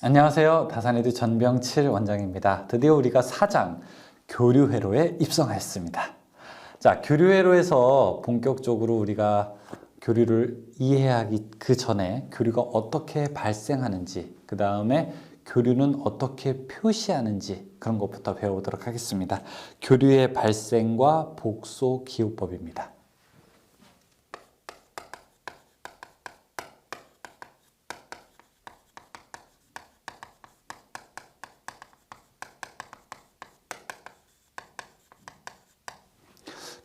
안녕하세요. 다산에듀 전병칠 원장입니다. 드디어 우리가 4장 교류회로에 입성하였습니다. 자, 교류회로에서 본격적으로 우리가 교류를 이해하기 그 전에 교류가 어떻게 발생하는지, 그 다음에 교류는 어떻게 표시하는지 그런 것부터 배워보도록 하겠습니다. 교류의 발생과 복소 기호법입니다.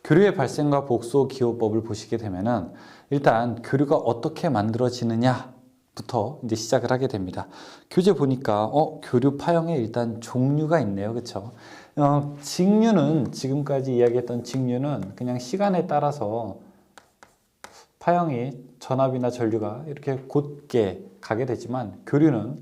교류의 발생과 복소 기호법을 보시게 되면은 일단 교류가 어떻게 만들어지느냐부터 이제 시작을 하게 됩니다. 교재 보니까 교류 파형에 일단 종류가 있네요. 그렇죠? 직류는 지금까지 이야기했던 직류는 그냥 시간에 따라서 파형이 전압이나 전류가 이렇게 곧게 가게 되지만 교류는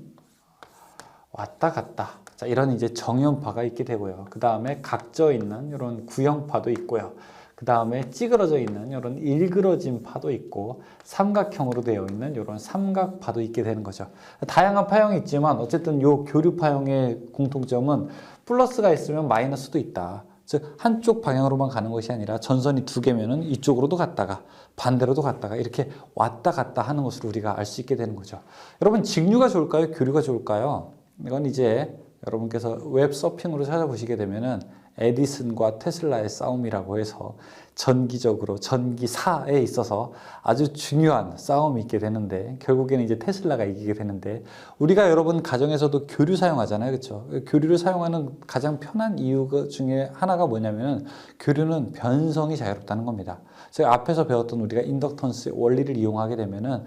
왔다 갔다. 자, 이런 이제 정연파가 있게 되고요. 그 다음에 각져 있는 이런 구형파도 있고요. 그 다음에 찌그러져 있는 이런 일그러진 파도 있고 삼각형으로 되어 있는 이런 삼각파도 있게 되는 거죠. 다양한 파형이 있지만 어쨌든 이 교류 파형의 공통점은 플러스가 있으면 마이너스도 있다. 즉 한쪽 방향으로만 가는 것이 아니라 전선이 두 개면은 이쪽으로도 갔다가 반대로도 갔다가 이렇게 왔다 갔다 하는 것으로 우리가 알 수 있게 되는 거죠. 여러분 직류가 좋을까요? 교류가 좋을까요? 이건 이제 여러분께서 웹 서핑으로 찾아보시게 되면은 에디슨과 테슬라의 싸움이라고 해서 전기적으로 전기사에 있어서 아주 중요한 싸움이 있게 되는데 결국에는 이제 테슬라가 이기게 되는데 우리가 여러분 가정에서도 교류 사용하잖아요. 그렇죠? 교류를 사용하는 가장 편한 이유 중에 하나가 뭐냐면은 교류는 변성이 자유롭다는 겁니다. 제가 앞에서 배웠던 우리가 인덕턴스의 원리를 이용하게 되면은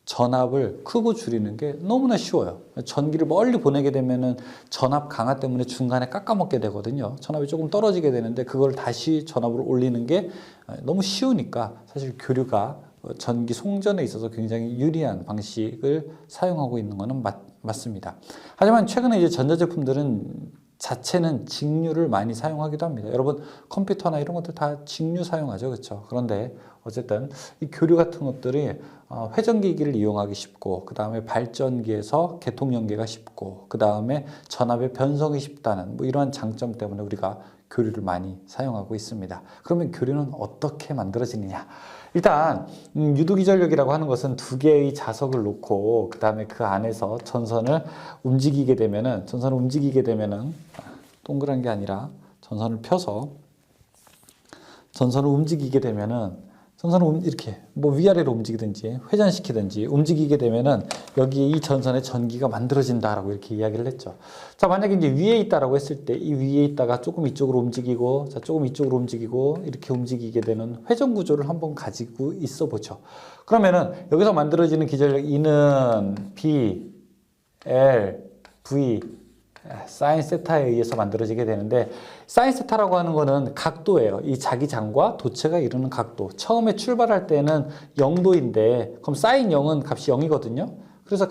전압을 크고 줄이는 게 너무나 쉬워요. 전기를 멀리 보내게 되면은 전압 강화 때문에 중간에 깎아먹게 되거든요. 전압이 조금 떨어지게 되는데 그걸 다시 전압으로 올리는 게 너무 쉬우니까 사실 교류가 전기 송전에 있어서 굉장히 유리한 방식을 사용하고 있는 것은 맞습니다. 하지만 최근에 이제 전자제품들은 자체는 직류를 많이 사용하기도 합니다. 여러분 컴퓨터나 이런 것들 다 직류 사용하죠. 그렇죠? 그런데 어쨌든 이 교류 같은 것들이 회전기기를 이용하기 쉽고 그 다음에 발전기에서 계통 연계가 쉽고 그 다음에 전압의 변성이 쉽다는 뭐 이러한 장점 때문에 우리가 교류를 많이 사용하고 있습니다. 그러면 교류는 어떻게 만들어지느냐? 일단 유도기전력이라고 하는 것은 두 개의 자석을 놓고 그 다음에 그 안에서 전선을 움직이게 되면은 동그란 게 아니라 전선을 펴서 전선을 움직이게 되면은 전선을 이렇게 뭐 위아래로 움직이든지 회전시키든지 움직이게 되면은 여기 이 전선에 전기가 만들어진다라고 이렇게 이야기를 했죠. 자, 만약에 이제 위에 있다라고 했을 때 이 위에 있다가 조금 이쪽으로 움직이고 자, 조금 이쪽으로 움직이고 이렇게 움직이게 되는 회전 구조를 한번 가지고 있어 보죠. 그러면은 여기서 만들어지는 기전력 E는 B, L, V 사인 세타에 의해서 만들어지게 되는데 사인 세타라고 하는 거는 각도예요. 이 자기장과 도체가 이루는 각도. 처음에 출발할 때는 0도인데 그럼 사인 0은 값이 0이거든요. 그래서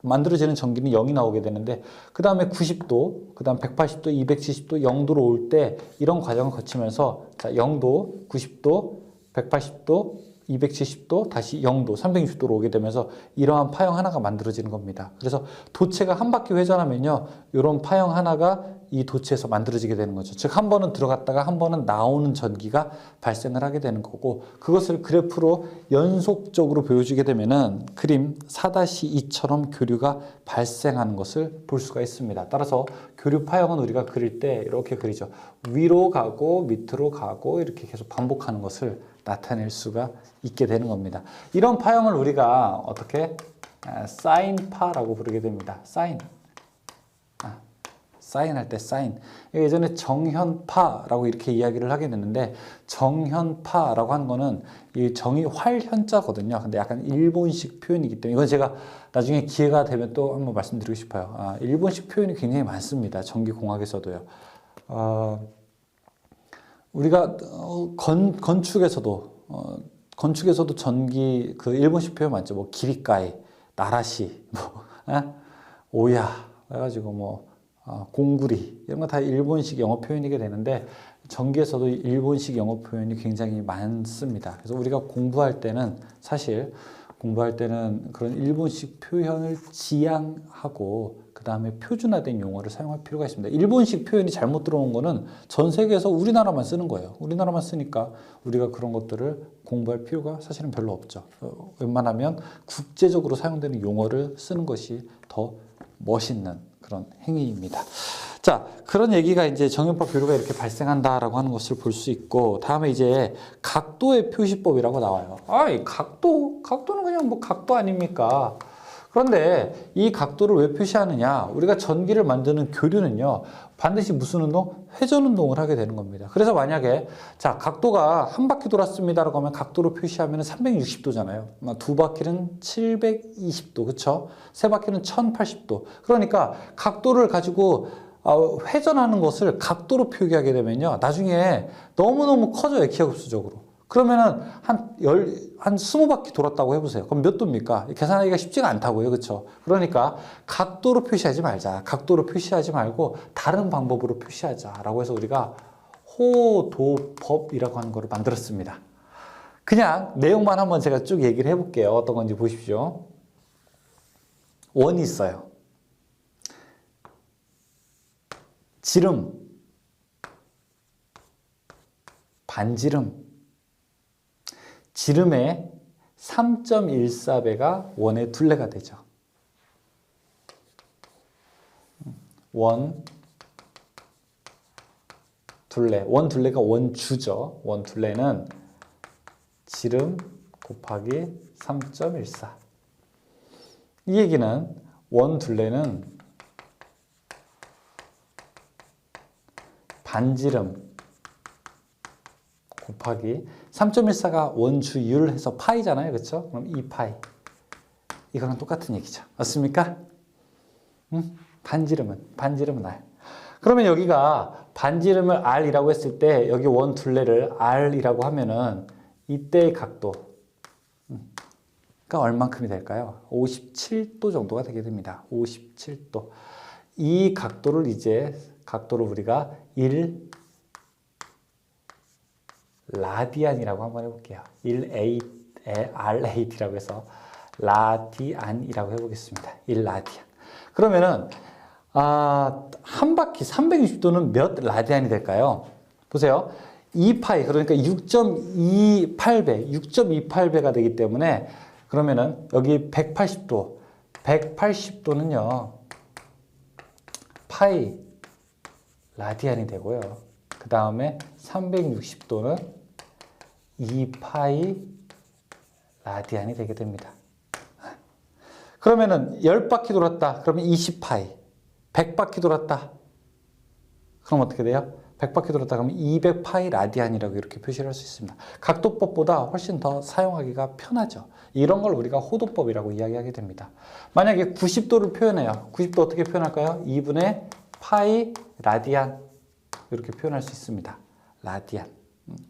만들어지는 전기는 0이 나오게 되는데 그 다음에 90도, 그 다음 180도, 270도, 0도로 올 때 이런 과정을 거치면서 자, 0도, 90도, 180도, 270도, 다시 0도, 360도로 오게 되면서 이러한 파형 하나가 만들어지는 겁니다. 그래서 도체가 한 바퀴 회전하면요, 이런 파형 하나가 이 도체에서 만들어지게 되는 거죠. 즉, 한 번은 들어갔다가 한 번은 나오는 전기가 발생을 하게 되는 거고, 그것을 그래프로 연속적으로 보여주게 되면은 그림 4-2처럼 교류가 발생하는 것을 볼 수가 있습니다. 따라서 교류 파형은 우리가 그릴 때 이렇게 그리죠. 위로 가고 밑으로 가고 이렇게 계속 반복하는 것을 나타낼 수가 있게 되는 겁니다. 이런 파형을 우리가 어떻게 사인파라고 부르게 됩니다. 사인할 때 사인. 예전에 정현파라고 이렇게 이야기를 하게 됐는데 정현파라고 하는 거는 이 정이 활현자거든요. 근데 약간 일본식 표현이기 때문에 이건 제가 나중에 기회가 되면 또 한번 말씀드리고 싶어요. 일본식 표현이 굉장히 많습니다. 전기공학에서도요. 우리가 건축에서도 전기 그 일본식 표현 맞죠? 뭐 기리까이, 나라시, 오야 해가지고 공구리 이런 거 다 일본식 영어 표현이게 되는데 전기에서도 일본식 영어 표현이 굉장히 많습니다. 그래서 우리가 공부할 때는 그런 일본식 표현을 지향하고 그 다음에 표준화된 용어를 사용할 필요가 있습니다. 일본식 표현이 잘못 들어온 거는 전 세계에서 우리나라만 쓰는 거예요. 우리나라만 쓰니까 우리가 그런 것들을 공부할 필요가 사실은 별로 없죠. 웬만하면 국제적으로 사용되는 용어를 쓰는 것이 더 멋있는 그런 행위입니다. 자, 그런 얘기가 이제 정형법 교류가 이렇게 발생한다라고 하는 것을 볼 수 있고, 다음에 이제 각도의 표시법이라고 나와요. 이 각도는 그냥 뭐 각도 아닙니까? 그런데 이 각도를 왜 표시하느냐? 우리가 전기를 만드는 교류는요, 반드시 무슨 운동? 회전 운동을 하게 되는 겁니다. 그래서 만약에, 자, 각도가 한 바퀴 돌았습니다라고 하면 각도로 표시하면 360도잖아요. 두 바퀴는 720도, 그쵸? 세 바퀴는 1080도. 그러니까 각도를 가지고 회전하는 것을 각도로 표기하게 되면요, 나중에 너무너무 커져요, 기하급수적으로. 그러면은 한 20바퀴 돌았다고 해보세요. 그럼 몇 도입니까? 계산하기가 쉽지가 않다고요. 그렇죠? 그러니까 각도로 표시하지 말자. 각도로 표시하지 말고 다른 방법으로 표시하자라고 해서 우리가 호도법이라고 하는 거를 만들었습니다. 그냥 내용만 한번 제가 쭉 얘기를 해볼게요. 어떤 건지 보십시오. 원이 있어요. 지름, 반지름, 지름의 3.14배가 원의 둘레가 되죠. 원 둘레가 원주죠. 원 둘레는 지름 곱하기 3.14. 이 얘기는 원 둘레는 반지름 곱하기 3.14가 원주율 해서 파이잖아요. 그렇죠? 그럼 2파이. 이거랑 똑같은 얘기죠. 맞습니까? 반지름은 R. 그러면 여기가 반지름을 R이라고 했을 때 여기 원 둘레를 R이라고 하면은 이때의 각도가 얼만큼이 될까요? 57도 정도가 되게 됩니다. 57도. 이 각도를 우리가 1 라디안이라고 한번 해볼게요. 1R8이라고 해서 라디안이라고 해보겠습니다. 1라디안. 그러면은 한 바퀴 360도는 몇 라디안이 될까요? 보세요. 2파이, 그러니까 6.28배가 되기 때문에, 그러면은 여기 180도는요 파이 라디안이 되고요. 그 다음에 360도는 2파이 라디안이 되게 됩니다. 그러면은 10바퀴 돌았다. 그러면 20파이. 100바퀴 돌았다. 그럼 어떻게 돼요? 100바퀴 돌았다 그러면 200파이 라디안이라고 이렇게 표시를 할 수 있습니다. 각도법보다 훨씬 더 사용하기가 편하죠. 이런 걸 우리가 호도법이라고 이야기하게 됩니다. 만약에 90도를 표현해요. 90도 어떻게 표현할까요? 2분의 파이 라디안 이렇게 표현할 수 있습니다. 라디안.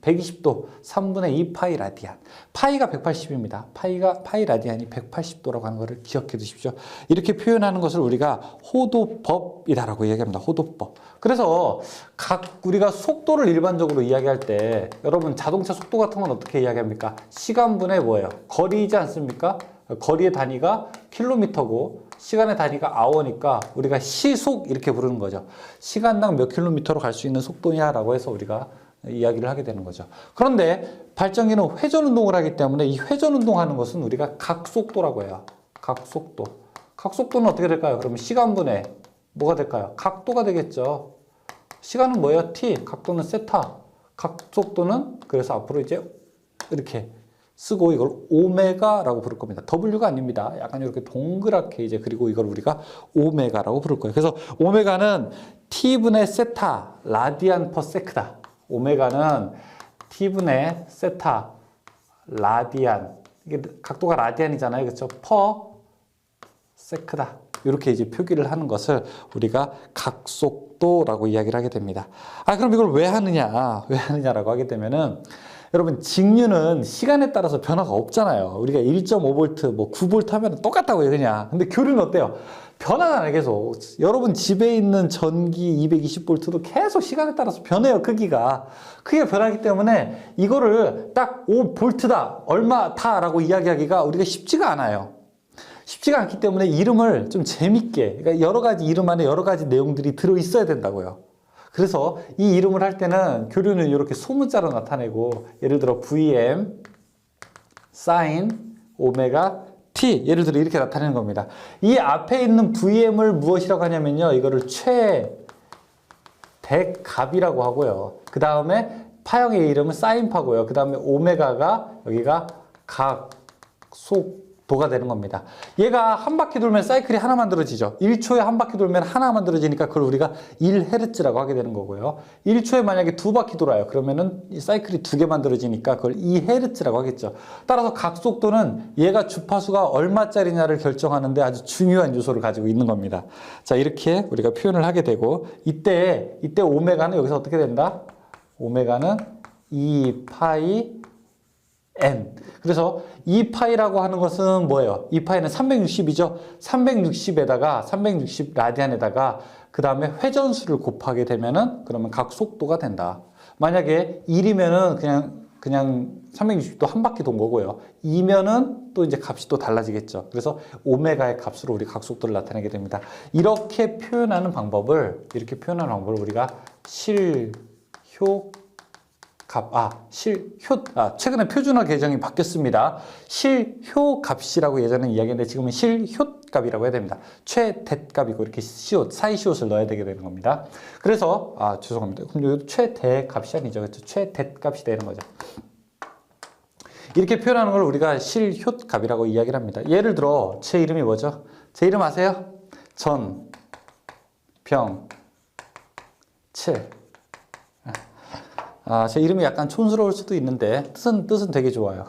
120도 3분의 2파이 라디안. 파이가 180입니다. 파이 라디안이 180도라고 하는 것을 기억해 두십시오. 이렇게 표현하는 것을 우리가 호도법이다라고 이야기합니다. 호도법. 그래서 우리가 속도를 일반적으로 이야기할 때 여러분 자동차 속도 같은 건 어떻게 이야기합니까? 시간분의 뭐예요? 거리이지 않습니까? 거리의 단위가 킬로미터고 시간의 단위가 아워니까 우리가 시속 이렇게 부르는 거죠. 시간당 몇 킬로미터로 갈 수 있는 속도냐라고 해서 우리가 이야기를 하게 되는 거죠. 그런데 발전기는 회전 운동을 하기 때문에 이 회전 운동하는 것은 우리가 각속도라고 해요. 각속도. 각속도는 어떻게 될까요? 그러면 시간분의 뭐가 될까요? 각도가 되겠죠. 시간은 뭐예요? t. 각도는 세타. 각속도는 그래서 앞으로 이제 이렇게 쓰고 이걸 오메가라고 부를 겁니다. W가 아닙니다. 약간 이렇게 동그랗게 이제 그리고 이걸 우리가 오메가라고 부를 거예요. 그래서 오메가는 t분의 세타 라디안 퍼 세크다. 오메가는 t분의 세타 라디안, 이게 각도가 라디안이잖아요. 그렇죠? 퍼 세크다. 이렇게 이제 표기를 하는 것을 우리가 각속도라고 이야기를 하게 됩니다. 그럼 이걸 왜 하느냐라고 하게 되면은 여러분 직류는 시간에 따라서 변화가 없잖아요. 우리가 1.5V, 뭐 9V 하면 똑같다고요, 그냥. 근데 교류는 어때요? 변화가 나요, 계속. 여러분 집에 있는 전기 220V도 계속 시간에 따라서 변해요, 크기가 변하기 때문에 이거를 딱 5V다, 얼마다라고 이야기하기가 우리가 쉽지가 않아요. 쉽지가 않기 때문에 이름을 좀 재밌게, 그러니까 여러 가지 이름 안에 여러 가지 내용들이 들어있어야 된다고요. 그래서 이 이름을 할 때는 교류는 이렇게 소문자로 나타내고, 예를 들어 VM, sin, 오메가, t, 예를 들어 이렇게 나타내는 겁니다. 이 앞에 있는 VM을 무엇이라고 하냐면요, 이거를 최대값이라고 하고요. 그 다음에 파형의 이름은 사인파고요. 그 다음에 오메가가 여기가 각속도가 되는 겁니다. 얘가 한 바퀴 돌면 사이클이 하나 만들어지죠. 1초에 한 바퀴 돌면 하나 만들어지니까 그걸 우리가 1Hz라고 하게 되는 거고요. 1초에 만약에 두 바퀴 돌아요. 그러면은 이 사이클이 두 개 만들어지니까 그걸 2Hz라고 하겠죠. 따라서 각속도는 얘가 주파수가 얼마짜리냐를 결정하는데 아주 중요한 요소를 가지고 있는 겁니다. 자, 이렇게 우리가 표현을 하게 되고, 이때 오메가는 여기서 어떻게 된다? 오메가는 2파이 n. 그래서 2파이라고 하는 것은 뭐예요? 2파이는 360이죠? 360에다가 360 라디안에다가 그 다음에 회전수를 곱하게 되면은 그러면 각속도가 된다. 만약에 1이면은 그냥 360도 한 바퀴 돈 거고요. 2면은 또 이제 값이 또 달라지겠죠. 그래서 오메가의 값으로 우리 각속도를 나타내게 됩니다. 이렇게 표현하는 방법을 우리가 최근에 표준화 개정이 바뀌었습니다. 실효값이라고 예전에 이야기했는데 지금은 실효값이라고 해야 됩니다. 최대값이고 이렇게 사이시옷을 넣어야 되게 되는 겁니다. 그래서, 죄송합니다. 그럼 여기 최대값이 아니죠. 그렇죠? 최대값이 되는 거죠. 이렇게 표현하는 걸 우리가 실효값이라고 이야기를 합니다. 예를 들어, 제 이름이 뭐죠? 제 이름 아세요? 전, 병, 칠. 제 이름이 약간 촌스러울 수도 있는데 뜻은 되게 좋아요.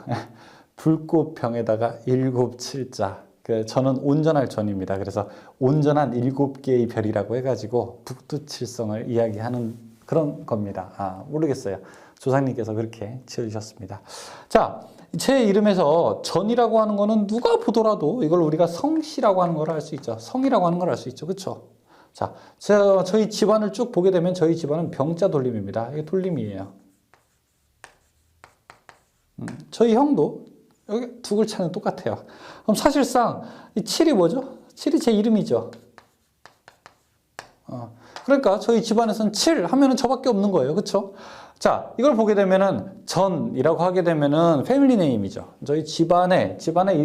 불꽃병에다가 7칠자. 저는 온전할 전입니다. 그래서 온전한 7개의 별이라고 해가지고 북두칠성을 이야기하는 그런 겁니다. 모르겠어요. 조상님께서 그렇게 지어주셨습니다. 자, 제 이름에서 전이라고 하는 거는 누가 보더라도 이걸 우리가 성씨라고 하는 걸 알 수 있죠. 성이라고 하는 걸 알 수 있죠. 그렇죠? 자, 저희 집안을 쭉 보게 되면 저희 집안은 병자 돌림입니다. 이게 돌림이에요. 저희 형도 여기 두 글자는 똑같아요. 그럼 사실상 이 7이 뭐죠? 7이 제 이름이죠. 그러니까 저희 집안에서는 7 하면은 저밖에 없는 거예요. 그렇죠? 자, 이걸 보게 되면은 전이라고 하게 되면은 패밀리 네임이죠. 저희 집안의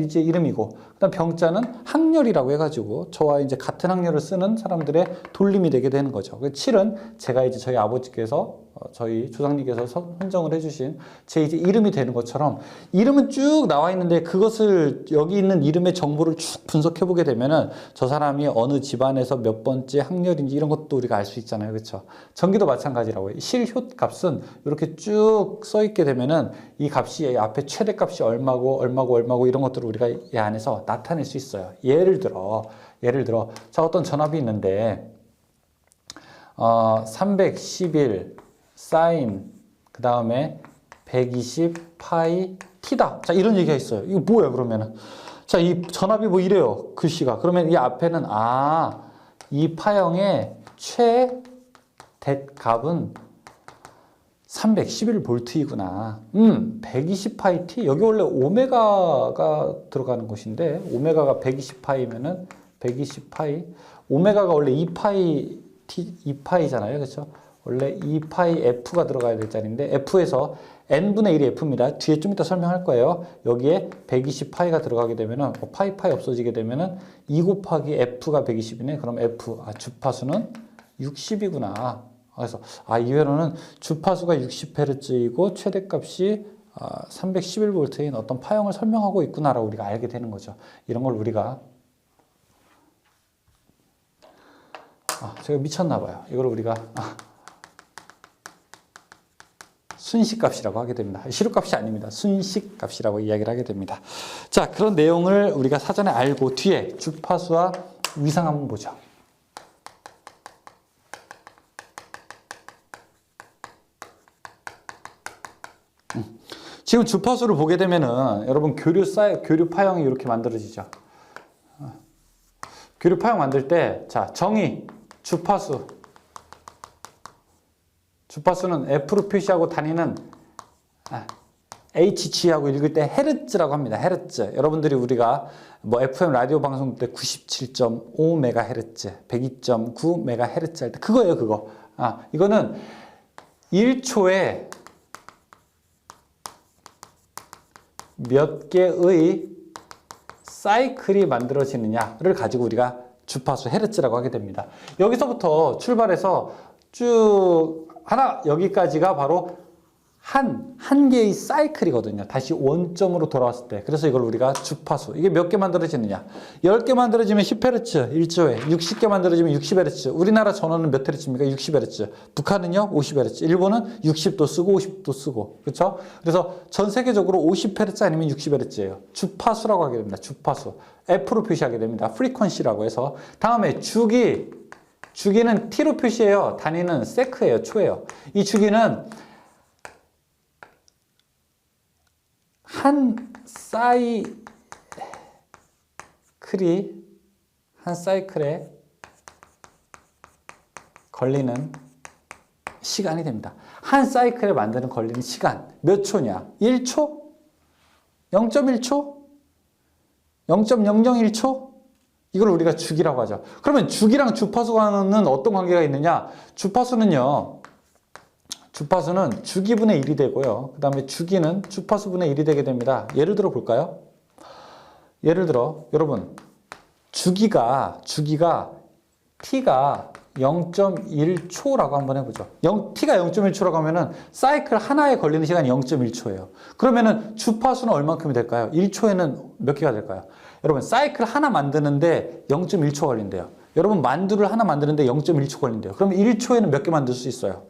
이제 이름이고, 그다음 병자는 학렬이라고 해가지고 저와 이제 같은 학렬을 쓰는 사람들의 돌림이 되게 되는 거죠. 7은 제가 이제 저희 아버지께서 저희 조상님께서 선정을 해주신 제 이제 이름이 되는 것처럼, 이름은 쭉 나와 있는데 그것을 여기 있는 이름의 정보를 쭉 분석해 보게 되면은 저 사람이 어느 집안에서 몇 번째 학렬인지 이런 것도 우리가 알 수 있잖아요. 그렇죠? 전기도 마찬가지라고요. 실효값은 이렇게 쭉 써 있게 되면은 이 값이 앞에 최대값이 얼마고 이런 것들을 우리가 이 안에서 나타낼 수 있어요. 예를 들어 자, 어떤 전압이 있는데 311 사인 그 다음에 120 파이 t다. 자, 이런 얘기가 있어요. 이거 뭐야 그러면은? 자, 이 전압이 뭐 이래요. 글씨가. 그러면 이 앞에는 이 파형의 최대값은 311V이구나. 120파이 t. 여기 원래 오메가가 들어가는 곳인데, 오메가가 120파이면은 120파이. 오메가가 원래 2파이잖아요. 그렇죠? 원래 2파이 F가 들어가야 될 자리인데, F에서 n분의 1이 F입니다. 뒤에 좀 이따 설명할 거예요. 여기에 120파이가 들어가게 되면은, 파이 없어지게 되면은 2 곱하기 F가 120이네. 그럼 F, 주파수는 60이구나. 그래서 이외로는 주파수가 60Hz이고 최대값이 311V인 어떤 파형을 설명하고 있구나라고 우리가 알게 되는 거죠. 이런 걸 우리가 제가 미쳤나 봐요. 이걸 우리가 순식값이라고 하게 됩니다. 시료값이 아닙니다. 순식값이라고 이야기를 하게 됩니다. 자, 그런 내용을 우리가 사전에 알고 뒤에 주파수와 위상 한번 보죠. 지금 주파수를 보게 되면은 여러분 교류 파형이 이렇게 만들어지죠. 교류 파형 만들 때, 자, 정의, 주파수는 F로 표시하고 단위는 HG하고 읽을 때 헤르츠라고 합니다. 헤르츠. 여러분들이 우리가 뭐 FM 라디오 방송 때 97.5MHz, 102.9MHz 할 때 그거예요, 그거. 이거는 1초에 몇 개의 사이클이 만들어지느냐를 가지고 우리가 주파수 헤르츠라고 하게 됩니다. 여기서부터 출발해서 쭉 여기까지가 바로 한 개의 사이클이거든요. 다시 원점으로 돌아왔을 때. 그래서 이걸 우리가 주파수. 이게 몇 개 만들어지느냐. 10개 만들어지면 10Hz, 1초에. 60개 만들어지면 60Hz. 우리나라 전원은 몇 Hz입니까? 60Hz. 북한은요? 50Hz. 일본은 60도 쓰고 50도 쓰고. 그렇죠? 그래서 전 세계적으로 50Hz 아니면 60Hz예요. 주파수라고 하게 됩니다. 주파수. F로 표시하게 됩니다. 프리퀀시라고 해서. 다음에 주기는 T로 표시해요. 단위는 세크예요. 초예요. 이 주기는 한 사이클에 걸리는 시간이 됩니다. 한 사이클에 만드는 걸리는 시간 몇 초냐? 1초? 0.1초? 0.001초? 이걸 우리가 주기라고 하죠. 그러면 주기랑 주파수와는 어떤 관계가 있느냐? 주파수는 주기분의 1이 되고요. 그 다음에 주기는 주파수분의 1이 되게 됩니다. 예를 들어 볼까요? 예를 들어 여러분 주기가 T가 0.1초라고 한번 해보죠. T가 0.1초라고 하면은 사이클 하나에 걸리는 시간이 0.1초예요. 그러면은 주파수는 얼만큼이 될까요? 1초에는 몇 개가 될까요? 여러분 사이클 하나 만드는데 0.1초 걸린대요. 여러분 만두를 하나 만드는데 0.1초 걸린대요. 그럼 1초에는 몇 개 만들 수 있어요?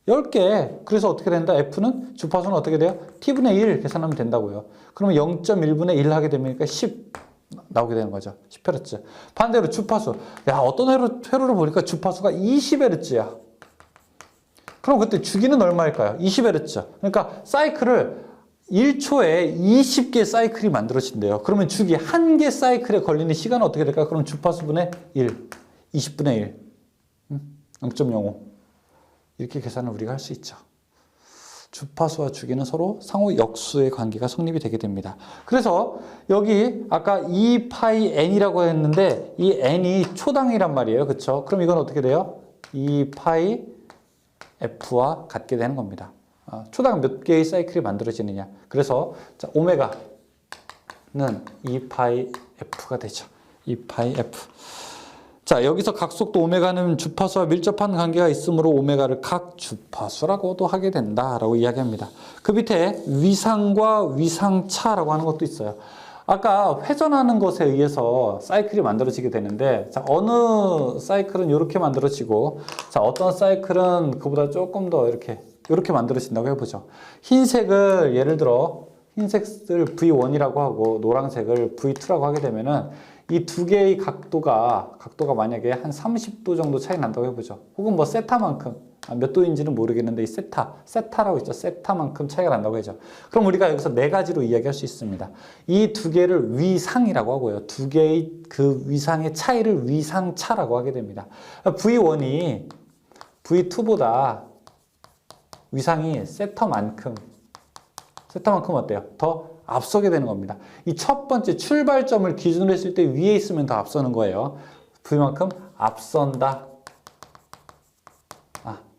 10개. 그래서 어떻게 된다? F는 주파수는 어떻게 돼요? T분의 1 계산하면 된다고요. 그러면 0.1분의 1 하게 되면 10 나오게 되는 거죠. 10Hz. 반대로 주파수. 어떤 회로를 보니까 주파수가 20Hz야. 그럼 그때 주기는 얼마일까요? 20Hz. 그러니까 사이클을 1초에 20개 사이클이 만들어진대요. 그러면 주기 한 개 사이클에 걸리는 시간은 어떻게 될까요? 그럼 주파수분의 1, 20분의 1, 0.05 이렇게 계산을 우리가 할 수 있죠. 주파수와 주기는 서로 상호 역수의 관계가 성립이 되게 됩니다. 그래서 여기 아까 2πn이라고 했는데 이 n이 초당이란 말이에요. 그렇죠? 그럼 이건 어떻게 돼요? 2πf와 같게 되는 겁니다. 초당 몇 개의 사이클이 만들어지느냐. 그래서 자, 오메가는 2πf가 되죠. 2πf. 자, 여기서 각속도 오메가는 주파수와 밀접한 관계가 있으므로 오메가를 각주파수라고도 하게 된다라고 이야기합니다. 그 밑에 위상과 위상차라고 하는 것도 있어요. 아까 회전하는 것에 의해서 사이클이 만들어지게 되는데, 자, 어느 사이클은 이렇게 만들어지고, 자, 어떤 사이클은 그보다 조금 더 이렇게 만들어진다고 해보죠. 흰색을 예를 들어 흰색을 V1이라고 하고 노란색을 V2라고 하게 되면은 이 두 개의 각도가 만약에 한 30도 정도 차이 난다고 해보죠. 혹은 뭐 세타만큼, 몇 도인지는 모르겠는데 이 세타라고 있죠. 세타만큼 차이가 난다고 하죠. 그럼 우리가 여기서 네 가지로 이야기할 수 있습니다. 이 두 개를 위상이라고 하고요. 두 개의 그 위상의 차이를 위상차라고 하게 됩니다. V1이 V2보다 위상이 세타만큼 어때요? 더 앞서게 되는 겁니다. 이 첫 번째 출발점을 기준으로 했을 때 위에 있으면 더 앞서는 거예요. V만큼 앞선다.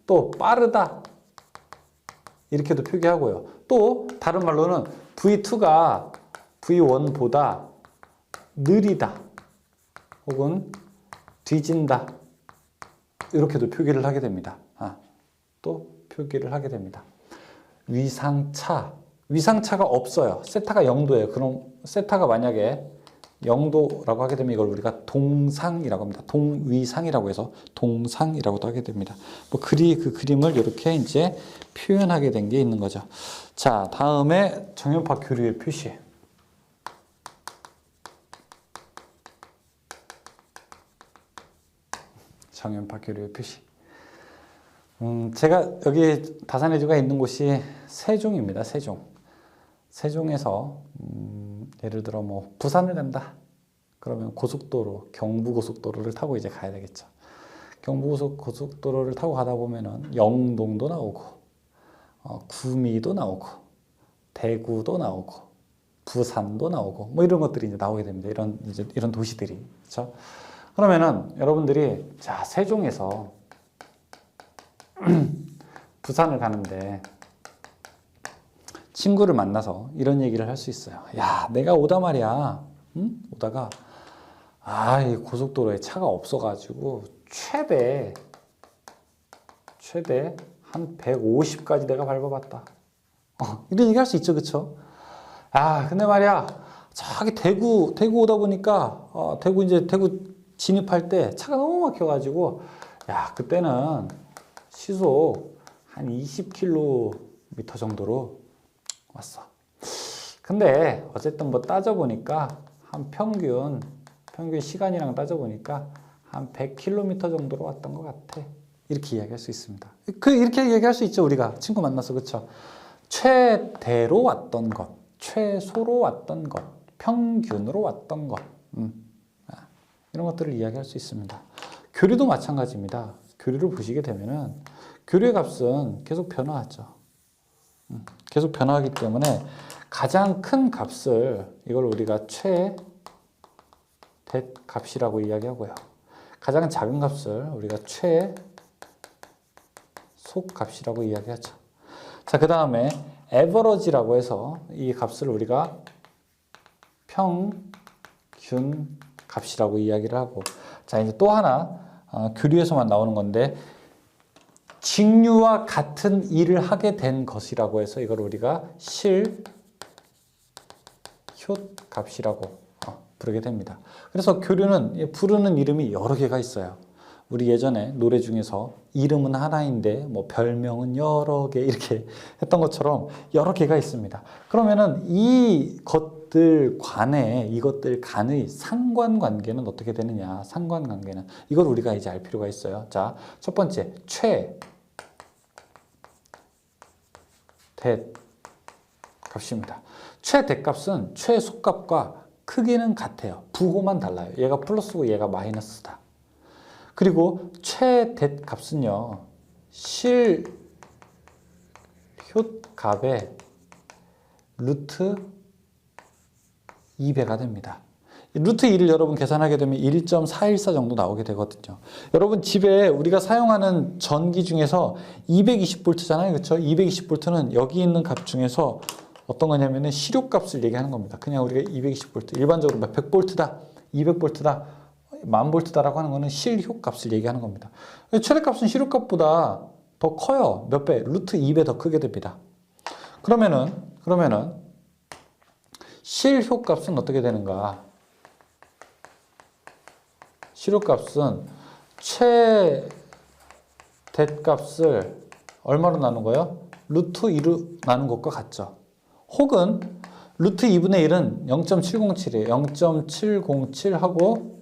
또 빠르다. 이렇게도 표기하고요. 또 다른 말로는 V2가 V1보다 느리다. 혹은 뒤진다. 이렇게도 표기를 하게 됩니다. 또 표기를 하게 됩니다. 위상차가 없어요. 세타가 0도예요. 그럼 세타가 만약에 0도라고 하게 되면 이걸 우리가 동상이라고 합니다. 동위상이라고 해서 동상이라고도 하게 됩니다. 그 그림을 이렇게 이제 표현하게 된 게 있는 거죠. 자, 다음에 정연파 교류의 표시. 정연파 교류의 표시. 제가 여기 다산해주가 있는 곳이 세종입니다. 세종에서 예를 들어 뭐 부산을 간다. 그러면 고속도로, 경부고속도로를 타고 이제 가야 되겠죠. 경부고속도로를 타고 가다 보면은 영동도 나오고, 구미도 나오고, 대구도 나오고 부산도 나오고 뭐 이런 것들이 이제 나오게 됩니다. 이런 도시들이. 그렇죠? 그러면은 여러분들이 자, 세종에서 부산을 가는데 친구를 만나서 이런 얘기를 할 수 있어요. 야, 내가 오다 말이야. 응? 오다가 이 고속도로에 차가 없어가지고 최대 한 150까지 내가 밟아봤다. 이런 얘기 할 수 있죠, 그쵸? 근데 말이야, 저기 대구 오다 보니까 대구 진입할 때 차가 너무 막혀가지고 야, 그때는 시속 한 20km 정도로 왔어. 근데 어쨌든 뭐 따져보니까 한 평균 시간이랑 따져보니까 한 100km 정도로 왔던 것 같아. 이렇게 이야기할 수 있습니다. 이렇게 얘기할 수 있죠, 우리가. 친구 만나서, 그쵸? 최대로 왔던 것, 최소로 왔던 것, 평균으로 왔던 것. 이런 것들을 이야기할 수 있습니다. 교류도 마찬가지입니다. 교류를 보시게 되면은 교류의 값은 계속 변화하죠. 계속 변화하기 때문에 가장 큰 값을 이걸 우리가 최대값이라고 이야기하고요. 가장 작은 값을 우리가 최소값이라고 이야기하죠. 자, 그 다음에 average라고 해서 이 값을 우리가 평균 값이라고 이야기를 하고, 자, 이제 또 하나 교류에서만 나오는 건데 직류와 같은 일을 하게 된 것이라고 해서 이걸 우리가 실효값이라고 부르게 됩니다. 그래서 교류는 부르는 이름이 여러 개가 있어요. 우리 예전에 노래 중에서 이름은 하나인데 뭐 별명은 여러 개 이렇게 했던 것처럼 여러 개가 있습니다. 그러면은 이것들 간의 상관관계는 어떻게 되느냐? 상관관계는 이걸 우리가 이제 알 필요가 있어요. 자, 첫 번째 최대값입니다. 최대값은 최소값과 크기는 같아요. 부호만 달라요. 얘가 플러스고 얘가 마이너스다. 그리고 최대값은요, 실효값의 루트 2배가 됩니다. 루트 2를 여러분 계산하게 되면 1.414 정도 나오게 되거든요. 여러분 집에 우리가 사용하는 전기 중에서 220V잖아요. 그렇죠? 220V는 여기 있는 값 중에서 어떤 거냐면은 실효값을 얘기하는 겁니다. 그냥 우리가 220V, 일반적으로 100V다, 200V다, 1000V다라고 하는 거는 실효값을 얘기하는 겁니다. 최대값은 실효값보다 더 커요. 몇 배? 루트 2배 더 크게 됩니다. 그러면은 실효값은 어떻게 되는가? 실효값은 최대값을 얼마로 나눈 거예요? 루트 2로 나눈 것과 같죠. 혹은 루트 2분의 1은 0.707이에요. 0.707하고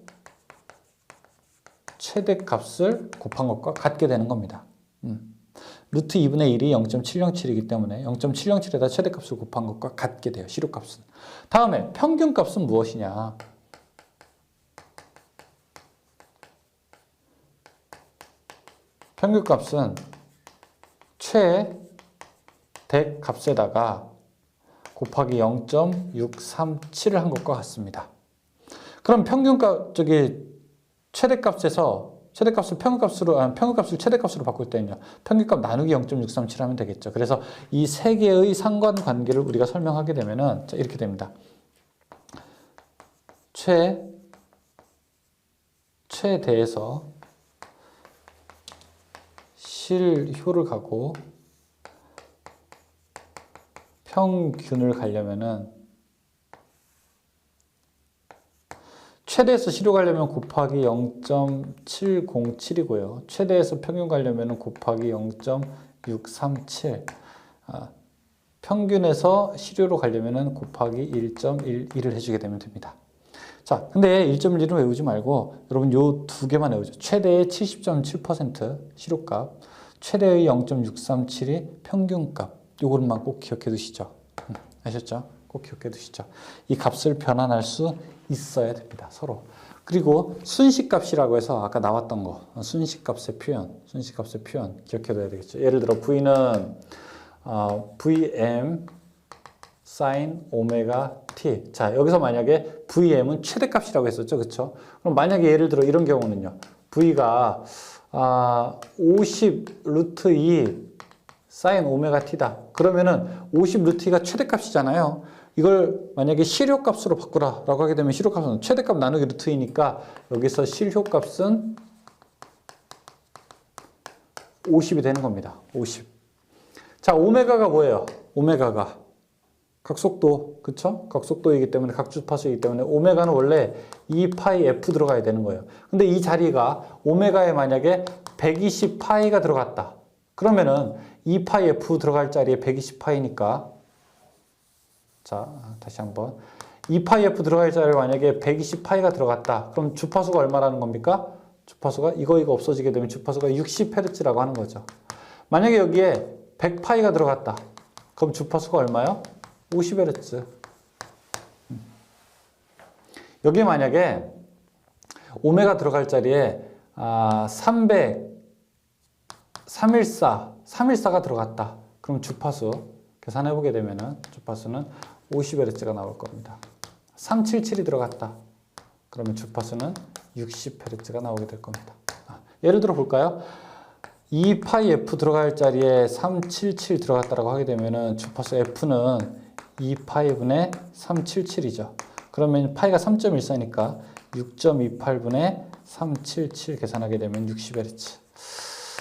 최대값을 곱한 것과 같게 되는 겁니다. 루트 2분의 1이 0.707이기 때문에 0.707에다 최대값을 곱한 것과 같게 돼요. 실효값은. 다음에 평균값은 무엇이냐? 평균값은 최대값에다가 곱하기 0.637을 한 것과 같습니다. 그럼 최대값을 평균값을 최대값으로 바꿀 때는요, 평균값 나누기 0.637 하면 되겠죠. 그래서 이 세 개의 상관관계를 우리가 설명하게 되면은 이렇게 됩니다. 최대에서 실효를 가고 평균을 가려면은 최대에서 실효 가려면 곱하기 0.707이고요. 최대에서 평균 가려면 곱하기 0.637. 평균에서 실효로 가려면 곱하기 1.11을 해주게 되면 됩니다. 자, 근데 1.11은 외우지 말고 여러분 요 두 개만 외우죠. 최대의 70.7% 실효값, 최대의 0.637이 평균값. 요것만 꼭 기억해 두시죠. 아셨죠? 꼭 기억해 두시죠. 이 값을 변환할 수 있어야 됩니다. 서로. 그리고 순식값이라고 해서 아까 나왔던 거, 순식값의 표현 기억해 둬야 되겠죠. 예를 들어 V는 VM sin 오메가 t. 자, 여기서 만약에 VM은 최대값이라고 했었죠. 그쵸? 그럼 만약에 예를 들어 이런 경우는요. V가 50 루트 2 sin 오메가 t다. 그러면은 50 루트 2가 최대값이잖아요. 이걸 만약에 실효값으로 바꾸라라고 하게 되면 실효값은 최대값 나누기 루트 2니까 여기서 실효값은 50이 되는 겁니다. 50. 자, 오메가가 뭐예요? 오메가가 각속도, 그쵸? 각속도이기 때문에 각주파수이기 때문에 오메가는 원래 2파이 F 들어가야 되는 거예요. 근데 이 자리가 오메가에 만약에 120파이가 들어갔다. 그러면은 2파이 F 들어갈 자리에 120파이니까 자, 다시 한번 2파이 F 들어갈 자리에 만약에 120파이가 들어갔다. 그럼 주파수가 얼마라는 겁니까? 주파수가 이거 없어지게 되면 주파수가 60Hz라고 하는 거죠. 만약에 여기에 100파이가 들어갔다. 그럼 주파수가 얼마요? 50Hz. 여기 만약에 오메가 들어갈 자리에 314가 들어갔다. 그럼 주파수 계산해 보게 되면은 주파수는 50Hz가 나올 겁니다. 377이 들어갔다. 그러면 주파수는 60Hz가 나오게 될 겁니다. 예를 들어 볼까요? 2파이 F 들어갈 자리에 377 들어갔다라고 하게 되면은 주파수 F는 2파이분의 377이죠. 그러면 파이가 3.14니까 6.28분의 377 계산하게 되면 60Hz.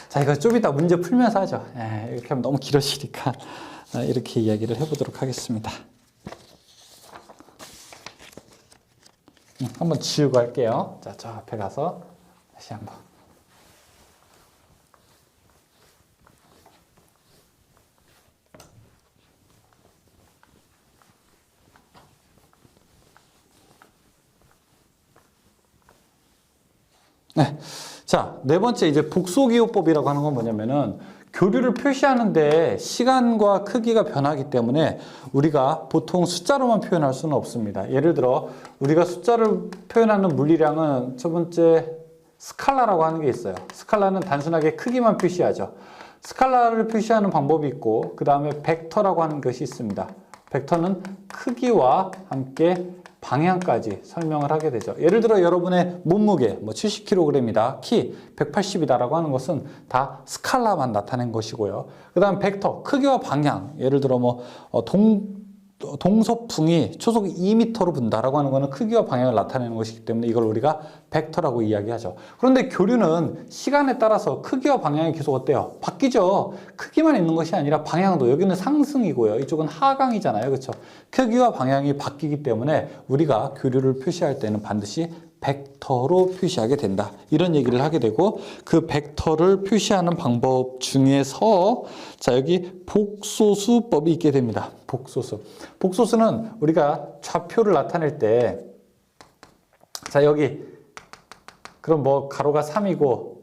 자, 이거 좀 이따 문제 풀면서 하죠. 이렇게 하면 너무 길어지니까 이렇게 이야기를 해보도록 하겠습니다. 한번 지우고 할게요. 자, 저 앞에 가서 다시 한번. 네. 자, 네 번째 이제 복소기호법이라고 하는 건 뭐냐면은 교류를 표시하는데 시간과 크기가 변하기 때문에 우리가 보통 숫자로만 표현할 수는 없습니다. 예를 들어 우리가 숫자를 표현하는 물리량은 첫 번째 스칼라라고 하는 게 있어요. 스칼라는 단순하게 크기만 표시하죠. 스칼라를 표시하는 방법이 있고 그 다음에 벡터라고 하는 것이 있습니다. 벡터는 크기와 함께 방향까지 설명을 하게 되죠. 예를 들어 여러분의 몸무게 70kg이다. 키 180이다라고 하는 것은 다 스칼라만 나타낸 것이고요. 그 다음 벡터, 크기와 방향. 예를 들어 동서풍이 초속 2m로 분다라고 하는 것은 크기와 방향을 나타내는 것이기 때문에 이걸 우리가 벡터라고 이야기하죠. 그런데 교류는 시간에 따라서 크기와 방향이 계속 어때요? 바뀌죠. 크기만 있는 것이 아니라 방향도 여기는 상승이고요. 이쪽은 하강이잖아요. 그렇죠? 크기와 방향이 바뀌기 때문에 우리가 교류를 표시할 때는 반드시 벡터로 표시하게 된다. 이런 얘기를 하게 되고 그 벡터를 표시하는 방법 중에서 자, 여기 복소수법이 있게 됩니다. 복소수. 복소수는 우리가 좌표를 나타낼 때 자, 여기 그럼 가로가 3이고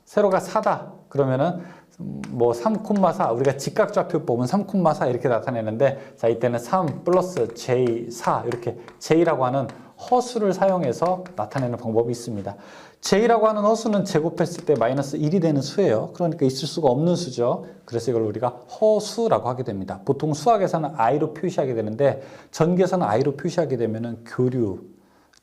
세로가 4다. 그러면은 3,4 우리가 직각좌표법은 3,4 이렇게 나타내는데 자, 이때는 3 플러스 j 4 이렇게 j라고 하는 허수를 사용해서 나타내는 방법이 있습니다. j라고 하는 허수는 제곱했을 때 마이너스 1이 되는 수예요. 그러니까 있을 수가 없는 수죠. 그래서 이걸 우리가 허수라고 하게 됩니다. 보통 수학에서는 i로 표시하게 되는데 전기에서는 i로 표시하게 되면은 교류,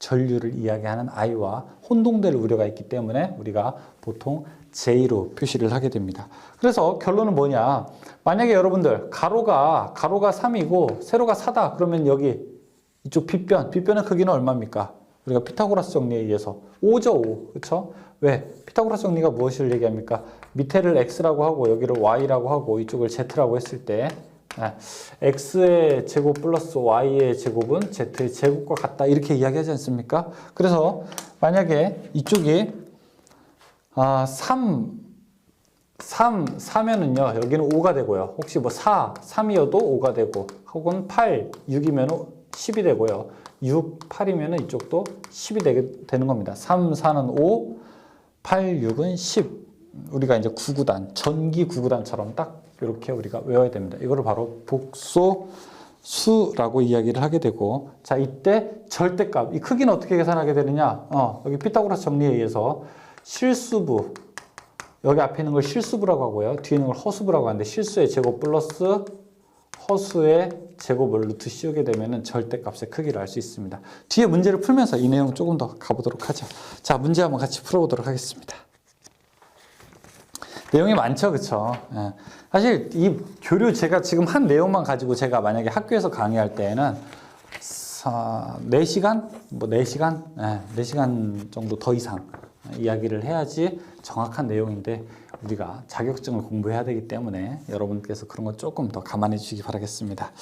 전류를 이야기하는 i와 혼동될 우려가 있기 때문에 우리가 보통 j로 표시를 하게 됩니다. 그래서 결론은 뭐냐? 만약에 여러분들 가로가 3이고 세로가 4다. 그러면 여기 이쪽 빗변의 크기는 얼마입니까? 우리가 피타고라스 정리에 의해서 5죠, 5. 그렇죠? 왜? 피타고라스 정리가 무엇을 얘기합니까? 밑에를 x라고 하고 여기를 y라고 하고 이쪽을 z라고 했을 때 x의 제곱 플러스 y의 제곱은 z의 제곱과 같다. 이렇게 이야기하지 않습니까? 그래서 만약에 이쪽이 4면은요, 여기는 5가 되고요. 혹시 3이어도 5가 되고, 혹은 8, 6이면 10이 되고요. 6, 8이면 이쪽도 10이 되는 겁니다. 3, 4는 5, 8, 6은 10. 우리가 이제 구구단, 전기 구구단처럼 딱 이렇게 우리가 외워야 됩니다. 이거를 바로 복소수라고 이야기를 하게 되고, 자, 이때 절대값, 이 크기는 어떻게 계산하게 되느냐? 여기 피타고라스 정리에 의해서 실수부, 여기 앞에 있는 걸 실수부라고 하고요. 뒤에 있는 걸 허수부라고 하는데 실수의 제곱 플러스 허수의 제곱을 루트 씌우게 되면은 절대값의 크기를 알 수 있습니다. 뒤에 문제를 풀면서 이 내용 조금 더 가보도록 하죠. 자, 문제 한번 같이 풀어보도록 하겠습니다. 내용이 많죠, 그쵸? 예. 사실 이 교류 제가 지금 한 내용만 가지고 제가 만약에 학교에서 강의할 때에는 4시간? 뭐 4시간? 예, 4시간 정도 더 이상 이야기를 해야지 정확한 내용인데 우리가 자격증을 공부해야 되기 때문에 여러분께서 그런 거 조금 더 감안해 주시기 바라겠습니다.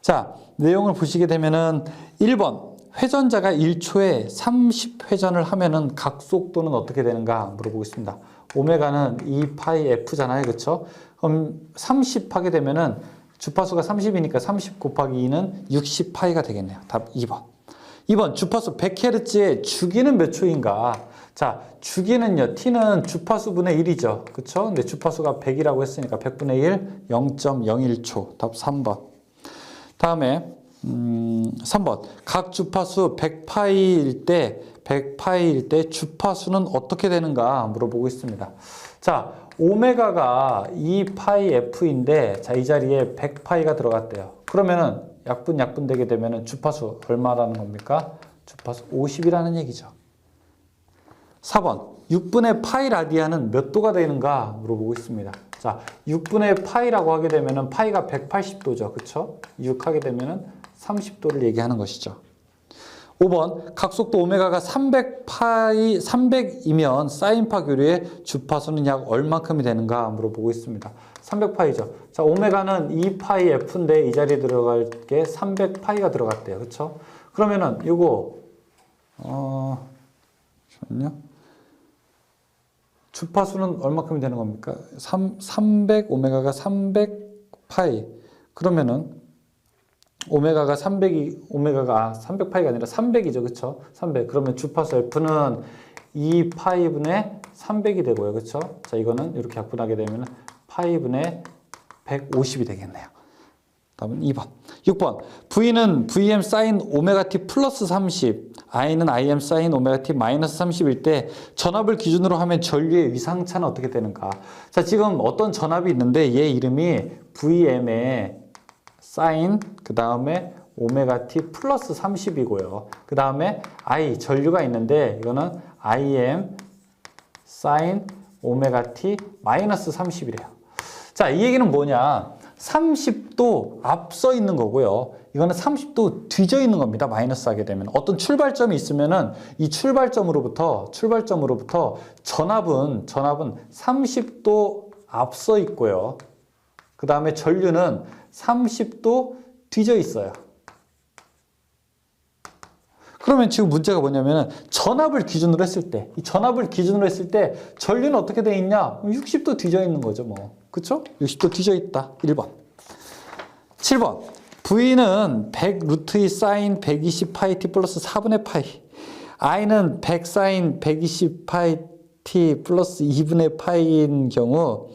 자, 내용을 보시게 되면은 1번 회전자가 1초에 30회전을 하면은 각속도는 어떻게 되는가 물어보겠습니다. 오메가는 2파이 F잖아요. 그렇죠? 그럼 30 하게 되면은 주파수가 30이니까 30 곱하기 2는 60파이가 되겠네요. 답 2번. 2번 주파수 100Hz의 주기는 몇 초인가? 자, 주기는요. T는 주파수분의 1이죠. 그렇죠? 근데 주파수가 100이라고 했으니까 100분의 1, 0.01초. 답 3번. 다음에 3번. 각 주파수 100파이일 때 주파수는 어떻게 되는가 물어보고 있습니다. 자, 오메가가 2파이 F인데 자, 이 자리에 100파이가 들어갔대요. 그러면은 약분 되게 되면은 주파수 얼마라는 겁니까? 주파수 50이라는 얘기죠. 4번. 6분의 파이 라디안은 몇 도가 되는가 물어보고 있습니다. 자, 6분의 파이라고 하게 되면은 파이가 180도죠. 그쵸? 6 하게 되면은 30도를 얘기하는 것이죠. 5번 각속도 오메가가 300이면 사인파 교류의 주파수는 약 얼마큼이 되는가 물어보고 있습니다. 300파이죠. 자, 오메가는 2파이 F인데 이 자리에 들어갈 게 300파이가 들어갔대요. 그렇죠? 그러면은 이거 잠깐만요. 주파수는 얼마큼이 되는 겁니까? 300 오메가가 300파이. 그러면은 오메가가 300파이가 아니라 300이죠. 그쵸? 300. 그러면 주파수 F는 2파이분의 300이 되고요. 그쵸? 자, 이거는 이렇게 약분하게 되면 파이분의 150이 되겠네요. 답은 2번. 6번. V는 VM 사인 오메가 T 플러스 30, I는 IM 사인 오메가 T 마이너스 30일 때 전압을 기준으로 하면 전류의 위상차는 어떻게 되는가? 자, 지금 어떤 전압이 있는데 얘 이름이 VM의 사인 그 다음에 오메가 T 플러스 30이고요. 그 다음에 I 전류가 있는데 이거는 IM 사인 오메가 T 마이너스 30이래요. 자, 이 얘기는 뭐냐? 30도 앞서 있는 거고요. 이거는 30도 뒤져 있는 겁니다. 마이너스 하게 되면. 어떤 출발점이 있으면은 이 출발점으로부터 전압은 30도 앞서 있고요. 그 다음에 전류는 30도 뒤져 있어요. 그러면 지금 문제가 뭐냐면은 전압을 기준으로 했을 때, 이 전압을 기준으로 했을 때 전류는 어떻게 돼 있냐? 60도 뒤져 있는 거죠, 뭐. 그쵸? 60도 뒤져 있다. 1번. 7번. V는 100 루트 2 사인 120 파이 t 플러스 4분의 파이. I는 100 사인 120 파이 t 플러스 2분의 파이인 경우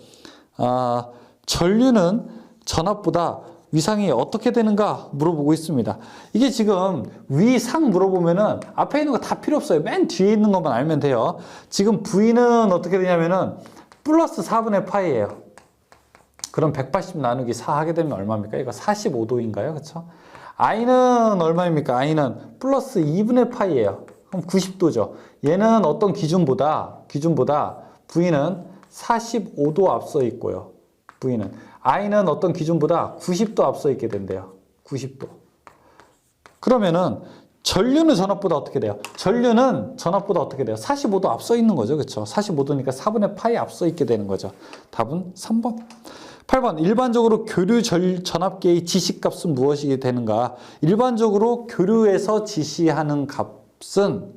전류는 전압보다 위상이 어떻게 되는가 물어보고 있습니다. 이게 지금 위상 물어보면은 앞에 있는 거 다 필요 없어요. 맨 뒤에 있는 것만 알면 돼요. 지금 V는 어떻게 되냐면은 플러스 4분의 파이예요. 그럼 180 나누기 4 하게 되면 얼마입니까? 이거 45도인가요? 그쵸? I는 얼마입니까? I는 플러스 2분의 파이예요. 그럼 90도죠. 얘는 어떤 기준보다 V는 45도 앞서 있고요. V는 I는 어떤 기준보다 90도 앞서 있게 된대요. 90도. 그러면은 전류는 전압보다 어떻게 돼요? 전류는 전압보다 어떻게 돼요? 45도 앞서 있는 거죠. 그렇죠? 45도니까 4분의 파이 앞서 있게 되는 거죠. 답은 3번. 8번. 일반적으로 교류 전압계의 지시값은 무엇이 되는가? 일반적으로 교류에서 지시하는 값은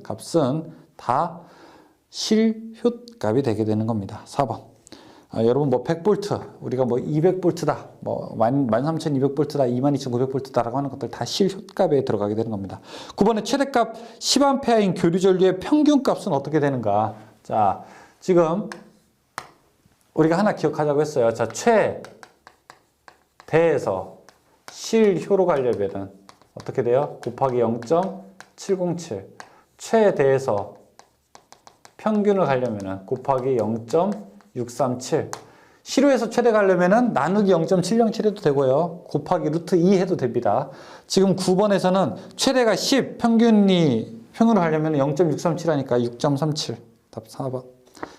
다 실효값이 되게 되는 겁니다. 4번. 여러분 뭐 100V, 우리가 뭐 200V다, 뭐 13,200V다, 22,900V다라고 하는 것들 다 실효값에 들어가게 되는 겁니다. 9번에 최대값 10A인 교류 전류의 평균값은 어떻게 되는가? 자, 지금 우리가 하나 기억하자고 했어요. 자, 최대에서 실효로 가려면 어떻게 돼요? 곱하기 0.707. 최대에서 평균을 가려면 곱하기 0.637. 실후에서 최대 가려면은 나누기 0.707 해도 되고요. 곱하기 루트 2 해도 됩니다. 지금 9번에서는 최대가 10, 평균으로 하려면 0.637 하니까 6.37. 답 4번.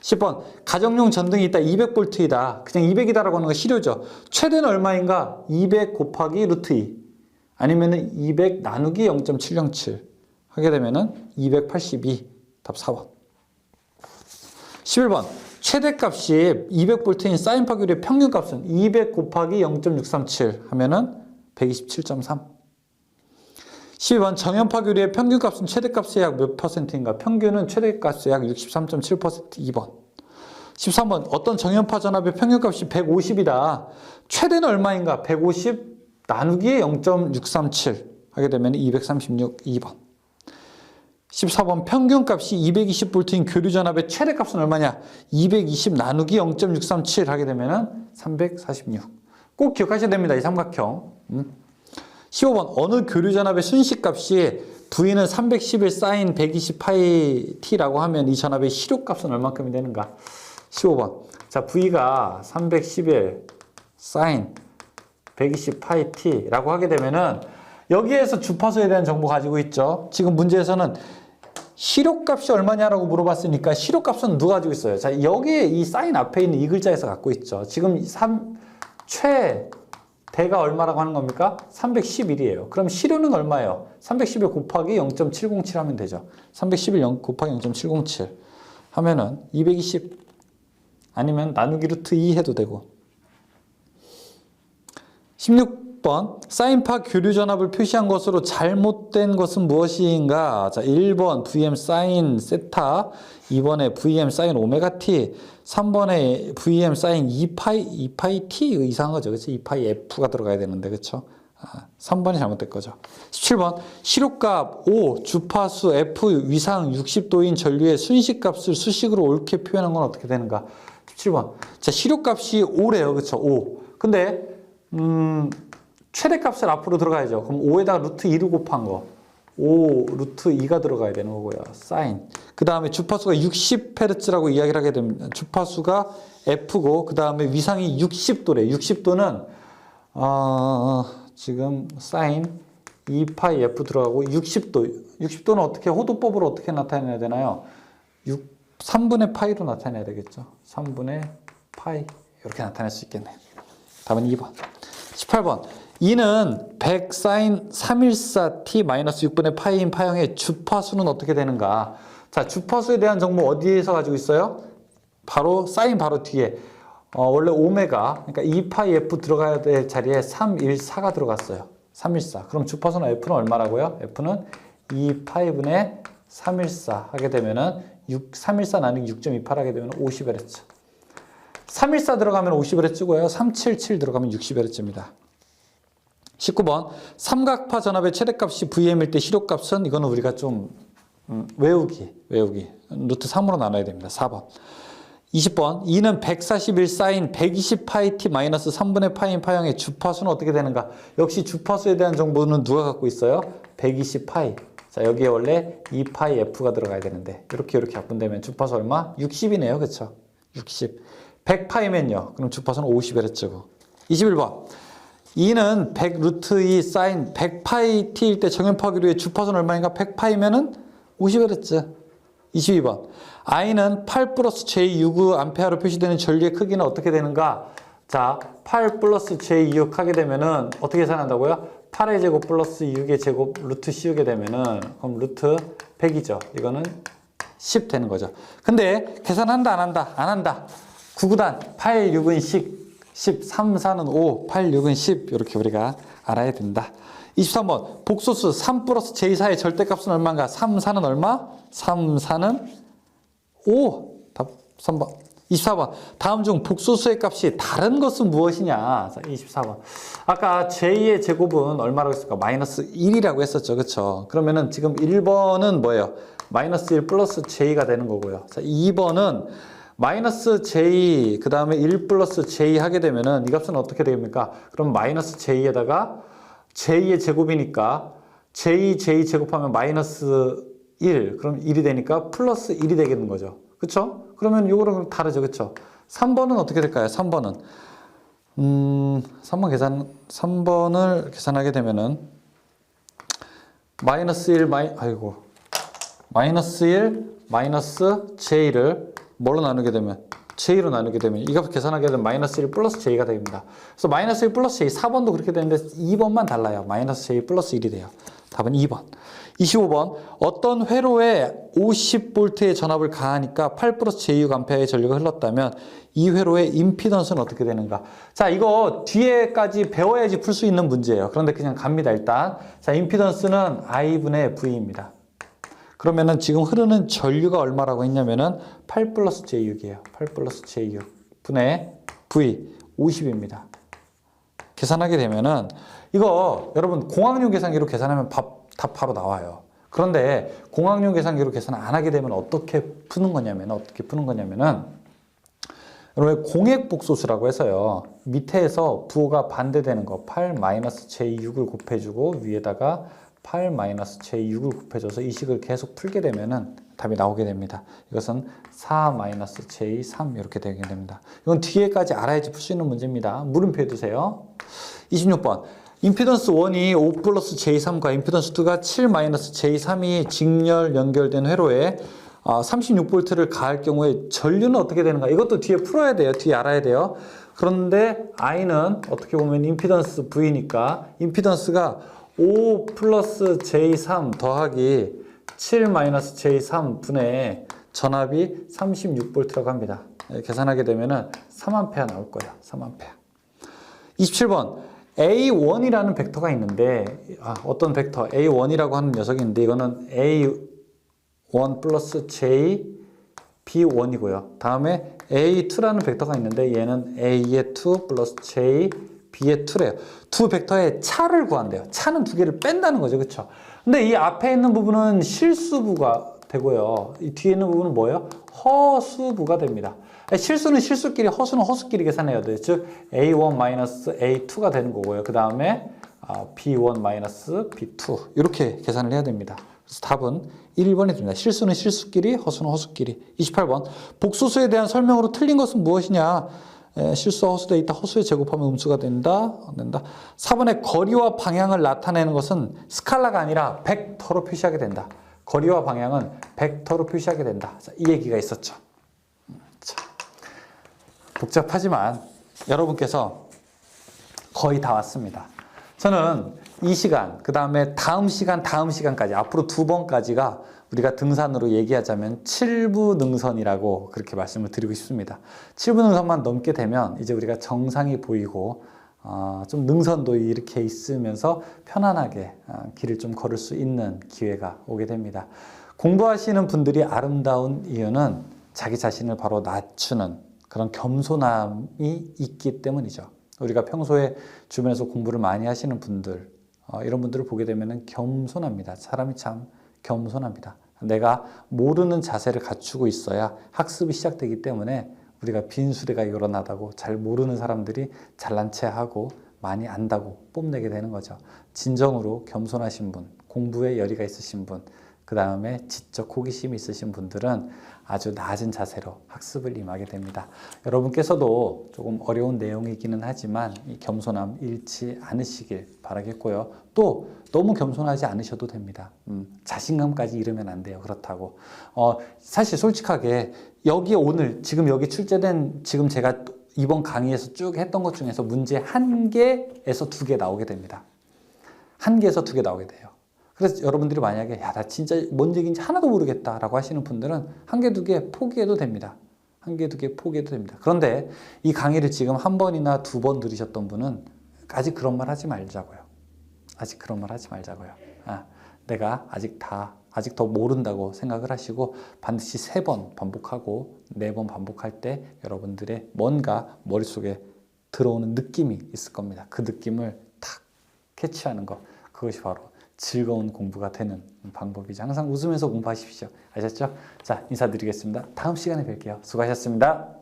10번. 가정용 전등이 있다. 200V이다. 그냥 200이다라고 하는 거 실효죠. 최대는 얼마인가? 200 곱하기 루트 2. 아니면은 200 나누기 0.707. 하게 되면은 282. 답 4번. 11번. 최대값이 200V인 사인파 교류의 평균값은 200 곱하기 0.637 하면은 127.3. 12번 정연파 교류의 평균값은 최대값의 약 몇 %인가? 평균은 최대값의 약 63.7%. 2번. 13번 어떤 정연파 전압의 평균값이 150이다. 최대는 얼마인가? 150 나누기 0.637 하게 되면 236. 2번. 14번 평균값이 220V인 교류전압의 최대값은 얼마냐? 220 나누기 0.637 하게 되면 346. 꼭 기억하셔야 됩니다. 이 삼각형. 15번 어느 교류전압의 순식값이 V는 311 사인 120 파이 T라고 하면 이 전압의 실효값은 얼마큼이 되는가? 15번 자 V가 311 사인 120 파이 T라고 하게 되면은 여기에서 주파수에 대한 정보 가지고 있죠. 지금 문제에서는 실효값이 얼마냐라고 물어봤으니까 실효값은 누가 가지고 있어요? 자, 여기에 이 사인 앞에 있는 이 글자에서 갖고 있죠. 지금 최대가 얼마라고 하는 겁니까? 311이에요. 그럼 실효는 얼마예요? 311 곱하기 0.707 하면 되죠. 311 곱하기 0.707 하면은 220 아니면 나누기 루트 2 해도 되고. 16번 사인파 교류전압을 표시한 것으로 잘못된 것은 무엇인가? 자, 1번 VM 사인 세타, 2번에 VM 사인 오메가 T, 3번에 VM 사인 2파이 T 이거 이상한 거죠. 그렇죠? 2파이 F가 들어가야 되는데 그렇죠? 3번이 잘못된 거죠. 17번 실효값 5 주파수 F 위상 60도인 전류의 순식값을 수식으로 옳게 표현한 건 어떻게 되는가? 17번 자 실효값이 5래요. 그렇죠? 5. 근데 최대값을 앞으로 들어가야죠. 그럼 5에다가 루트 2를 곱한 거. 5 루트 2가 들어가야 되는 거고요. 사인. 그 다음에 주파수가 60Hz라고 이야기를 하게 됩니다. 주파수가 F고, 그 다음에 위상이 60도래. 60도는, 지금 사인 2파이 F 들어가고 60도. 60도는 어떻게, 호도법으로 어떻게 나타내야 되나요? 3분의 파이로 나타내야 되겠죠. 3분의 파이. 이렇게 나타낼 수 있겠네요. 답은 2번. 18번. 이는 100 사인 314 t 마이너스 6분의 파이인 파형의 주파수는 어떻게 되는가? 자, 주파수에 대한 정보 어디에서 가지고 있어요? 바로 사인 바로 뒤에. 원래 오메가, 그러니까 2파이 f 들어가야 될 자리에 314가 들어갔어요. 314. 그럼 주파수는 f는 얼마라고요? f는 2파이분의 314 하게 되면은 314 나누기 6.28 하게 되면 50Hz. 314 들어가면 50Hz고요. 377 들어가면 60Hz입니다. 19번 삼각파 전압의 최대값이 VM일 때 실효값은 이거는 우리가 좀 외우기 루트 3으로 나눠야 됩니다. 4번 20번 이는 141 사인 120 파이 t 마이너스 3분의 파인 파형의 주파수는 어떻게 되는가? 역시 주파수에 대한 정보는 누가 갖고 있어요? 120 파이. 자, 여기에 원래 2파이 f가 들어가야 되는데 이렇게 약분되면 주파수 얼마? 60이네요. 그렇죠? 60. 100파이면요. 그럼 주파수는 50Hz고. 21번. 이는 100 루트 2 사인 100파이 t일 때 정연파 교류의 주파수는 얼마인가? 100파이면은 50Hz. 22번. I는 8 플러스 J6 암페어로 표시되는 전류의 크기는 어떻게 되는가? 자, 8 플러스 J6 하게 되면은 어떻게 계산한다고요? 8의 제곱 플러스 6의 제곱 루트 씌우게 되면은 그럼 루트 100이죠. 이거는 10 되는 거죠. 근데 계산한다 안 한다? 안 한다. 9구단 8, 6은 10, 3, 4는 5, 8, 6은 10 이렇게 우리가 알아야 된다. 23번 복소수 3 플러스 J4의 절대값은 얼마인가? 3, 4는 얼마? 3, 4는 5. 답 3번. 24번 다음 중 복소수의 값이 다른 것은 무엇이냐? 24번 아까 J의 제곱은 얼마라고 했을까? 마이너스 1이라고 했었죠. 그렇죠? 그러면은 지금 1번은 뭐예요? 마이너스 1 플러스 J가 되는 거고요. 2번은 마이너스 J 그 다음에 1 플러스 J 하게 되면은 이 값은 어떻게 됩니까? 그럼 마이너스 J에다가 J의 제곱이니까 J 제곱하면 마이너스 1 그럼 1이 되니까 플러스 1이 되겠는 거죠. 그쵸? 그러면 요거랑 다르죠. 그쵸? 3번은 어떻게 될까요? 3번은 3번을 계산하게 되면은 마이너스 1 마이너스 j를 뭘로 나누게 되면 j로 나누게 되면 이 값을 계산하게 되면 마이너스 1 플러스 j가 됩니다. 그래서 마이너스 1 플러스 j 4번도 그렇게 되는데 2번만 달라요. 마이너스 j 플러스 1이 돼요. 답은 2번. 25번 어떤 회로에 50V의 전압을 가하니까 8 플러스 j6A의 전류가 흘렀다면 이 회로의 임피던스는 어떻게 되는가? 자, 이거 뒤에까지 배워야지 풀 수 있는 문제예요. 그런데 그냥 갑니다. 일단 자, 임피던스는 I분의 V입니다. 그러면은 지금 흐르는 전류가 얼마라고 했냐면은 8 플러스 j6이에요. 8 플러스 j6 분의 V 50입니다. 계산하게 되면은 이거 여러분 공학용 계산기로 계산하면 답 바로 나와요. 그런데 공학용 계산기로 계산 안 하게 되면 어떻게 푸는 거냐면은 여러분 공액 복소수라고 해서요. 밑에서 부호가 반대되는 거 8 마이너스 j6을 곱해주고 위에다가 8 마이너스 j6을 곱해줘서 이 식을 계속 풀게 되면은 답이 나오게 됩니다. 이것은 4 마이너스 j3 이렇게 되게 됩니다. 이건 뒤에까지 알아야지 풀 수 있는 문제입니다. 물음표 해두세요. 26번 임피던스 1이 5 플러스 j3과 임피던스 2가 7 마이너스 j3이 직렬 연결된 회로에 36V를 가할 경우에 전류는 어떻게 되는가? 이것도 뒤에 풀어야 돼요. 뒤에 알아야 돼요. 그런데 I는 어떻게 보면 임피던스 V니까 임피던스가 5 플러스 j3 더하기 7 마이너스 j3 분의 전압이 36V라고 합니다. 계산하게 되면은 3A 나올 거예요. 3A. 27번 A1이라는 벡터가 있는데 어떤 벡터 A1이라고 하는 녀석이 있는데 이거는 A1 플러스 J B1이고요. 다음에 A2라는 벡터가 있는데 얘는 A의 2 플러스 J B의 2래요. 두 벡터의 차를 구한대요. 차는 두 개를 뺀다는 거죠. 그렇죠? 근데 이 앞에 있는 부분은 실수부가 되고요. 이 뒤에 있는 부분은 뭐예요? 허수부가 됩니다. 실수는 실수끼리, 허수는 허수끼리 계산해야 돼요. 즉 A1 마이너스 A2가 되는 거고요. 그 다음에 B1 마이너스 B2 이렇게 계산을 해야 됩니다. 그래서 답은 1번이 됩니다. 실수는 실수끼리, 허수는 허수끼리. 28번 복소수에 대한 설명으로 틀린 것은 무엇이냐? 실수와 허수되어 있다. 허수에 제곱하면 음수가 된다. 4번에 거리와 방향을 나타내는 것은 스칼라가 아니라 벡터로 표시하게 된다. 거리와 방향은 벡터로 표시하게 된다. 자, 이 얘기가 있었죠. 자, 복잡하지만 여러분께서 거의 다 왔습니다. 저는 이 시간, 그 다음에 다음 시간까지 앞으로 2번까지가 우리가 등산으로 얘기하자면 7부 능선이라고 그렇게 말씀을 드리고 싶습니다. 7부 능선만 넘게 되면 이제 우리가 정상이 보이고 좀 능선도 이렇게 있으면서 편안하게 길을 좀 걸을 수 있는 기회가 오게 됩니다. 공부하시는 분들이 아름다운 이유는 자기 자신을 바로 낮추는 그런 겸손함이 있기 때문이죠. 우리가 평소에 주변에서 공부를 많이 하시는 분들, 이런 분들을 보게 되면 겸손합니다. 사람이 참 겸손합니다. 내가 모르는 자세를 갖추고 있어야 학습이 시작되기 때문에 우리가 빈수레가 일어나다고 잘 모르는 사람들이 잘난 체하고 많이 안다고 뽐내게 되는 거죠. 진정으로 겸손하신 분, 공부에 열의가 있으신 분, 그 다음에 지적 호기심이 있으신 분들은 아주 낮은 자세로 학습을 임하게 됩니다. 여러분께서도 조금 어려운 내용이기는 하지만 이 겸손함 잃지 않으시길 바라겠고요. 또 너무 겸손하지 않으셔도 됩니다. 자신감까지 잃으면 안 돼요. 그렇다고. 사실 솔직하게 여기 오늘 지금 여기 출제된 지금 제가 이번 강의에서 쭉 했던 것 중에서 문제 1개에서 2개 나오게 됩니다. 1개에서 2개 나오게 돼요. 그래서 여러분들이 만약에 나 진짜 뭔 얘기인지 하나도 모르겠다 라고 하시는 분들은 1개, 2개 포기해도 됩니다. 1개, 2개 포기해도 됩니다. 그런데 이 강의를 지금 1번이나 2번 들으셨던 분은 아직 그런 말 하지 말자고요. 아직 그런 말 하지 말자고요. 내가 아직 더 모른다고 생각을 하시고 반드시 3번 반복하고 4번 반복할 때 여러분들의 뭔가 머릿속에 들어오는 느낌이 있을 겁니다. 그 느낌을 탁 캐치하는 것, 그것이 바로 즐거운 공부가 되는 방법이죠. 항상 웃으면서 공부하십시오. 아셨죠? 자, 인사드리겠습니다. 다음 시간에 뵐게요. 수고하셨습니다.